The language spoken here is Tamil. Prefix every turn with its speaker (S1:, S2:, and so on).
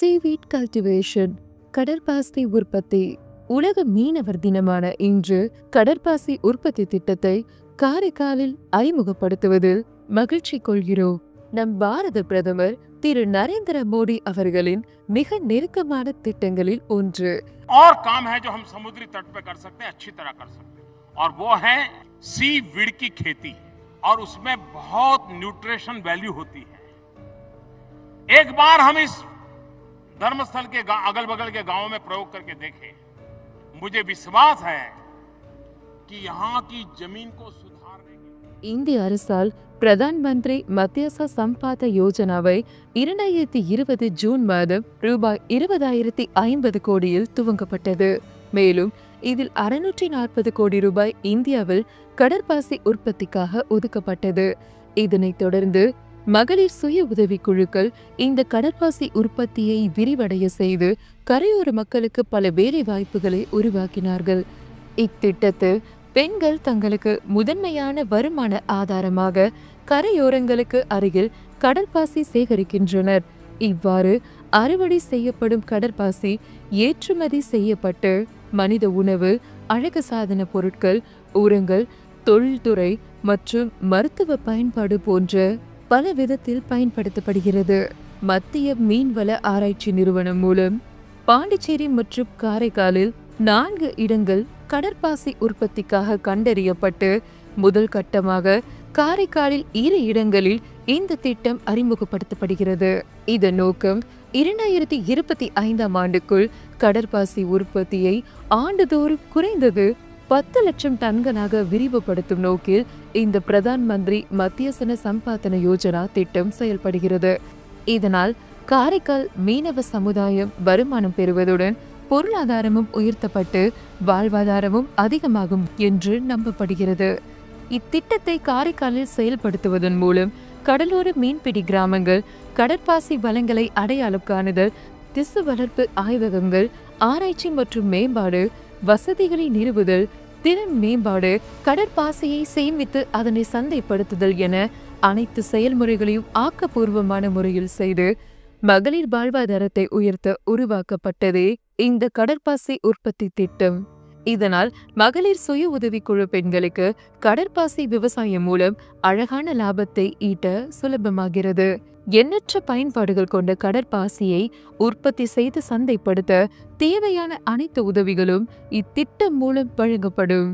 S1: சீவீட் கல்டிவேஷன் கடற்பாசி உற்பத்தி. உலக மீனவர் தினமான இன்று கடற்பாசி உற்பத்தி திட்டத்தை காரைக்காலில் அறிமுகப்படுத்துவதில் மகிழ்ச்சி கொள்கிறோம். நம் பாரத பிரதமர் திரு நரேந்திர மோடி அவர்களின் மிக நெருக்கமான திட்டங்களில் ஒன்று.
S2: और काम है जो हम समुद्री तट पे कर सकते हैं, अच्छी तरह कर सकते हैं, और वो है सीवीड की खेती। और उसमें बहुत न्यूट्रिशन वैल्यू होती है। एक बार हम इस धर्मस्थल के अगल बगल के गांवों में प्रयोग करके देखें, मुझे विश्वास है कि यहाँ की जमीन को सुधारने के
S1: இந்திய அரசால் பிரதான் மந்திரி மத்தியச சம்பாத யோஜனாவை 2020 ஜூன் மாதம் ரூபாய் 20,050 கோடியில் துவங்கப்பட்டது. மேலும் இதில் 640 கோடி ரூபாய் இந்தியாவில் கடற்பாசி உற்பத்திக்காக ஒதுக்கப்பட்டது. இதனைத் தொடர்ந்து மகளிர் சுய உதவி குழுக்கள் இந்த கடற்பாசி உற்பத்தியை விரிவடைய செய்து கரையோர மக்களுக்கு பல வேலை வாய்ப்புகளை உருவாக்கினார்கள். இத்திட்டத்தில் பெண்கள் தங்களுக்கு முதன்மையான வருமான ஆதாரமாக கரையோரங்களுக்கு அருகில் கடற்பாசி சேகரிக்கின்றனர். இவ்வாறு அறுவடை செய்யப்படும் கடற்பாசி ஏற்றுமதி செய்யப்பட்டு மனித உணவு, அழகு சாதன பொருட்கள், உரங்கள், தொழில்துறை மற்றும் மருத்துவ பயன்பாடு போன்ற பல விதத்தில் பயன்படுத்தப்படுகிறது. மத்திய மீன்வள ஆராய்ச்சி நிறுவனம் மூலம் பாண்டிச்சேரி மற்றும் காரைக்காலில் 4 இடங்கள் கடற்பாசி உற்பத்திக்காக கண்டறியப்பட்டு முதல் கட்டமாக காரைக்காலில் 2 இடங்களில் இந்த திட்டம் அறிமுகப்படுத்தப்படுகிறது. இதன் நோக்கம் 2025ஆம் ஆண்டுக்குள் கடற்பாசி உற்பத்தியை ஆண்டுதோறும் குறைந்தது 10 லட்சம் டன்களாக விரிவுபடுத்தும் நோக்கில் இந்த பிரதான் மந்திரி மத்தியசன சம்பாதன யோஜனா திட்டம் செயல்படுகிறது. இதனால் காரைக்கால் மீனவ சமுதாயம் வருமானம் பெறுவதுடன் பொருளாதாரமும் உயர்த்தப்பட்டு வாழ்வாதாரமும் அதிகமாகும் என்று நம்பப்படுகிறது. இத்திட்டத்தை காரைக்காலில் செயல்படுத்துவதன் மூலம் கடலோர மீன்பிடி கிராமங்கள், கடற்பாசி வளங்களை அடையாளம் காணுதல், திசு வளர்ப்பு ஆய்வகங்கள், ஆராய்ச்சி மற்றும் மேம்பாடு, வசதிகளை நிறுவுதல், திறன் மேம்பாடு, கடற்பாசியை சேமித்து அதனை சந்தைப்படுத்துதல் என அனைத்து செயல்முறைகளையும் ஆக்கப்பூர்வமான முறையில் செய்து மகளிர் வாழ்வாதாரத்தை உயர்த்த உருவாக்கப்பட்டதே இந்த கடற்பாசி உற்பத்தி திட்டம். இதனால் மகளிர் சுய உதவிக்குழு பெண்களுக்கு கடற்பாசி விவசாயம் மூலம் அழகான லாபத்தை ஈட்ட சுலபமாகிறது. எண்ணற்ற பயன்பாடுகள் கொண்ட கடற்பாசியை உற்பத்தி செய்து சந்தைப்படுத்த தேவையான அனைத்து உதவிகளும் இத்திட்டம் மூலம் வழங்கப்படும்.